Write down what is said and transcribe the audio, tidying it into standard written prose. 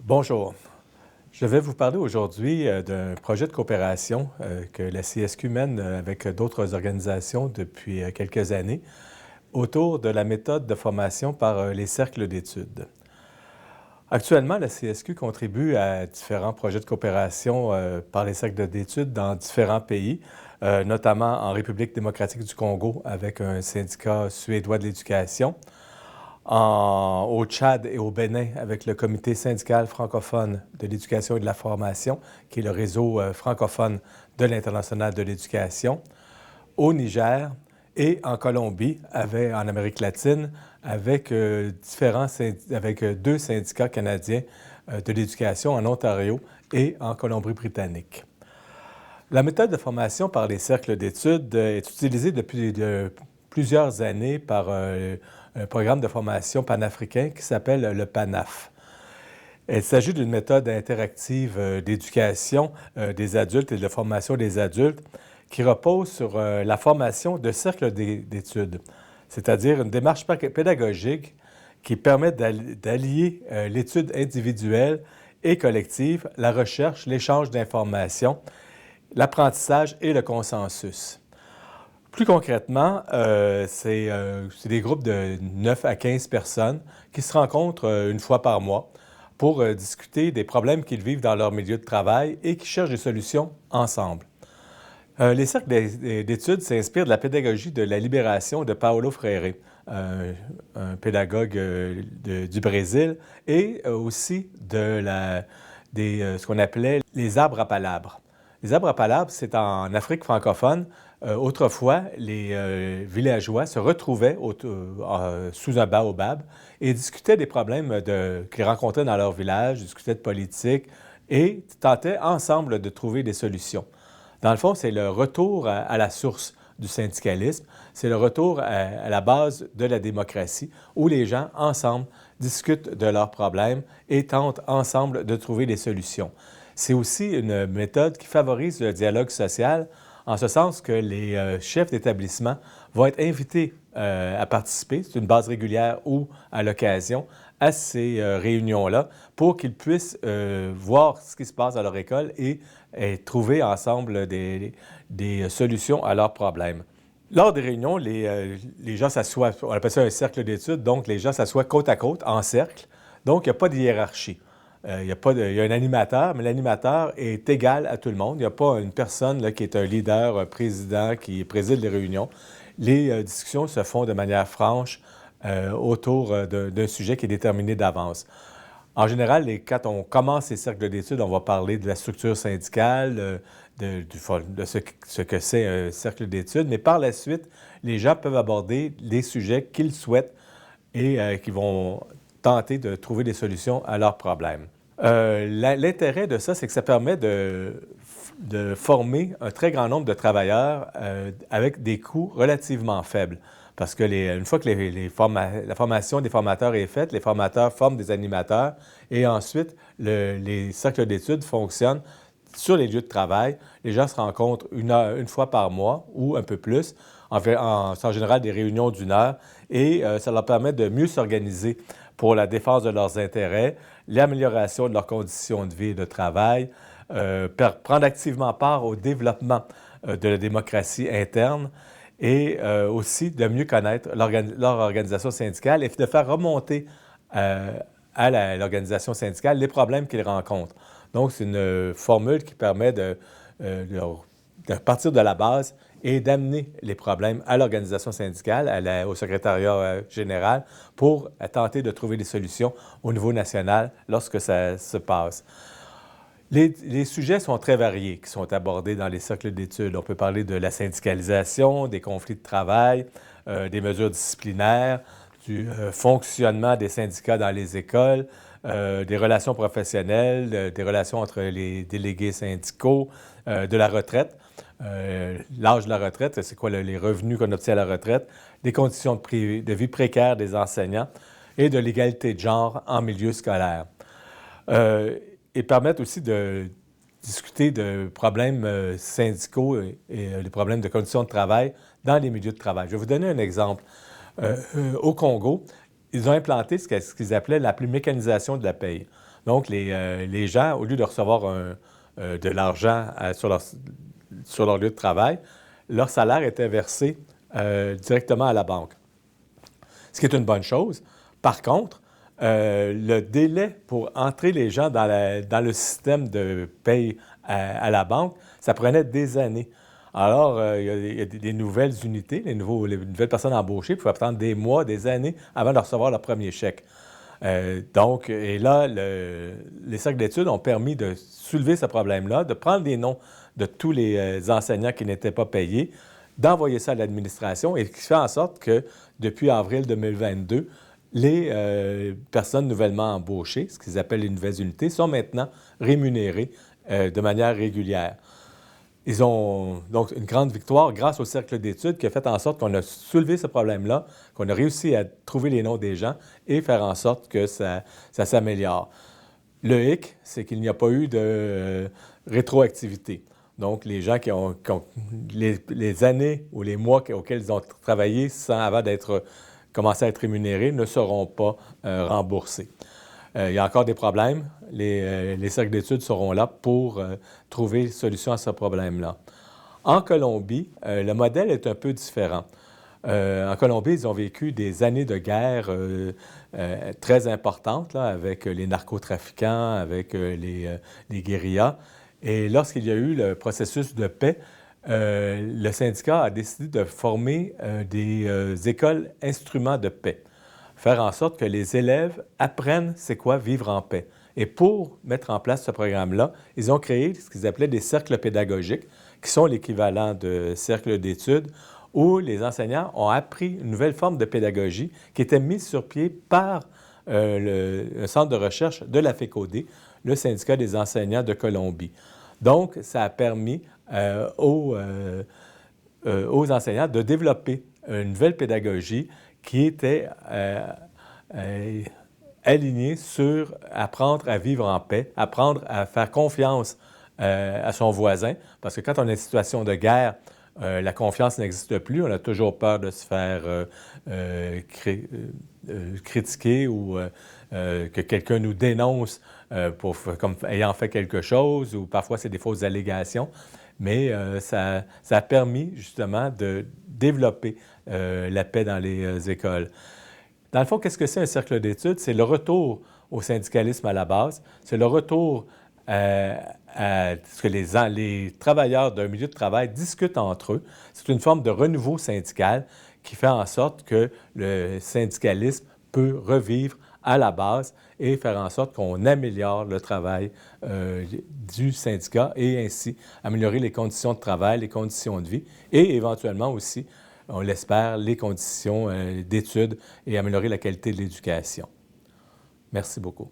Bonjour. Je vais vous parler aujourd'hui d'un projet de coopération que la CSQ mène avec d'autres organisations depuis quelques années autour de la méthode de formation par les cercles d'études. Actuellement, la CSQ contribue à différents projets de coopération par les cercles d'études dans différents pays, notamment en République démocratique du Congo avec un syndicat suédois de l'éducation, au Tchad et au Bénin avec le Comité syndical francophone de l'éducation et de la formation, qui est le réseau francophone de l'International de l'éducation, au Niger et en Colombie, en Amérique latine, avec deux syndicats canadiens de l'éducation en Ontario et en Colombie-Britannique. La méthode de formation par les cercles d'études est utilisée depuis plusieurs années par un programme de formation panafricain qui s'appelle le PANAF. Il s'agit d'une méthode interactive d'éducation des adultes et de formation des adultes qui repose sur la formation de cercles d'études, c'est-à-dire une démarche pédagogique qui permet d'allier l'étude individuelle et collective, la recherche, l'échange d'informations, l'apprentissage et le consensus. Plus concrètement, c'est des groupes de 9 à 15 personnes qui se rencontrent une fois par mois pour discuter des problèmes qu'ils vivent dans leur milieu de travail et qui cherchent des solutions ensemble. Les cercles d'études s'inspirent de la pédagogie de la libération de Paulo Freire, un pédagogue du Brésil, et aussi ce qu'on appelait les arbres à palabres. Les arbres à palabres, c'est en Afrique francophone. Autrefois, les villageois se retrouvaient sous un baobab et discutaient des problèmes qu'ils rencontraient dans leur village, discutaient de politique et tentaient ensemble de trouver des solutions. Dans le fond, c'est le retour à la source du syndicalisme, c'est le retour à la base de la démocratie où les gens, ensemble, discutent de leurs problèmes et tentent ensemble de trouver des solutions. C'est aussi une méthode qui favorise le dialogue social, en ce sens que les chefs d'établissement vont être invités à participer, c'est une base régulière ou à l'occasion, à ces réunions-là pour qu'ils puissent voir ce qui se passe à leur école et trouver ensemble des solutions à leurs problèmes. Lors des réunions, les gens s'assoient, on appelle ça un cercle d'études, donc les gens s'assoient côte à côte, en cercle, donc il n'y a pas de hiérarchie. Il y a un animateur, mais l'animateur est égal à tout le monde. Il n'y a pas une personne là, qui est un leader, un président qui préside les réunions. Les discussions se font de manière franche autour d'un sujet qui est déterminé d'avance. En général, quand on commence ces cercles d'études, on va parler de la structure syndicale, de ce que c'est un cercle d'études, mais par la suite, les gens peuvent aborder les sujets qu'ils souhaitent et qui vont tenter de trouver des solutions à leurs problèmes. L'intérêt de ça, c'est que ça permet de former un très grand nombre de travailleurs avec des coûts relativement faibles. Parce que une fois que la formation des formateurs est faite, les formateurs forment des animateurs et ensuite, les cercles d'études fonctionnent sur les lieux de travail. Les gens se rencontrent une fois par mois ou un peu plus, c'est en général des réunions d'une heure, et ça leur permet de mieux s'organiser pour la défense de leurs intérêts, l'amélioration de leurs conditions de vie et de travail, prendre activement part au développement de la démocratie interne et aussi de mieux connaître leur organisation syndicale et de faire remonter à l'organisation syndicale les problèmes qu'ils rencontrent. Donc, c'est une formule qui permet de partir de la base et d'amener les problèmes à l'organisation syndicale, au secrétariat général, pour tenter de trouver des solutions au niveau national lorsque ça se passe. Les sujets sont très variés qui sont abordés dans les cercles d'études. On peut parler de la syndicalisation, des conflits de travail, des mesures disciplinaires, du fonctionnement des syndicats dans les écoles, des relations professionnelles, des relations entre les délégués syndicaux, de la retraite. L'âge de la retraite, c'est quoi les revenus qu'on obtient à la retraite, des conditions de vie précaires des enseignants et de l'égalité de genre en milieu scolaire. Ils permettent aussi de discuter de problèmes syndicaux et des problèmes de conditions de travail dans les milieux de travail. Je vais vous donner un exemple. Au Congo, ils ont implanté ce qu'ils appelaient la mécanisation de la paye. Donc, les gens, au lieu de recevoir de l'argent sur leur lieu de travail, leur salaire était versé directement à la banque, ce qui est une bonne chose. Par contre, le délai pour entrer les gens dans le système de paye à la banque, ça prenait des années. Alors, il y a des nouvelles unités, les nouvelles personnes embauchées pouvaient attendre des mois, des années avant de recevoir leur premier chèque. Donc, et là, les cercles d'études ont permis de soulever ce problème-là, de prendre les noms de tous les enseignants qui n'étaient pas payés, d'envoyer ça à l'administration et qui fait en sorte que depuis avril 2022, les personnes nouvellement embauchées, ce qu'ils appellent les nouvelles unités, sont maintenant rémunérées de manière régulière. Ils ont donc une grande victoire grâce au cercle d'études qui a fait en sorte qu'on a soulevé ce problème-là, qu'on a réussi à trouver les noms des gens et faire en sorte que ça s'améliore. Le hic, c'est qu'il n'y a pas eu de rétroactivité. Donc, les gens qui ont les années ou les mois auxquels ils ont travaillé avant d'être commencé à être rémunérés ne seront pas remboursés. Il y a encore des problèmes. Les cercles d'études seront là pour trouver solution à ce problème-là. En Colombie, le modèle est un peu différent. En Colombie, ils ont vécu des années de guerre très importantes là, avec les narcotrafiquants, avec les guérillas. Et lorsqu'il y a eu le processus de paix, le syndicat a décidé de former des écoles instruments de paix, faire en sorte que les élèves apprennent c'est quoi vivre en paix. Et pour mettre en place ce programme-là, ils ont créé ce qu'ils appelaient des cercles pédagogiques, qui sont l'équivalent de cercles d'études, où les enseignants ont appris une nouvelle forme de pédagogie qui était mise sur pied par le centre de recherche de la FECODE, le syndicat des enseignants de Colombie. Donc, ça a permis aux enseignants de développer une nouvelle pédagogie qui était alignée sur apprendre à vivre en paix, apprendre à faire confiance à son voisin, parce que quand on est en situation de guerre, la confiance n'existe plus, on a toujours peur de se faire critiquer ou que quelqu'un nous dénonce comme ayant fait quelque chose, ou parfois c'est des fausses allégations. Mais ça a permis justement de développer la paix dans les écoles. Dans le fond, qu'est-ce que c'est un cercle d'études? C'est le retour au syndicalisme à la base, c'est le retour à ce que les travailleurs d'un milieu de travail discutent entre eux. C'est une forme de renouveau syndical qui fait en sorte que le syndicalisme peut revivre à la base et faire en sorte qu'on améliore le travail du syndicat et ainsi améliorer les conditions de travail, les conditions de vie et éventuellement aussi, on l'espère, les conditions d'études et améliorer la qualité de l'éducation. Merci beaucoup.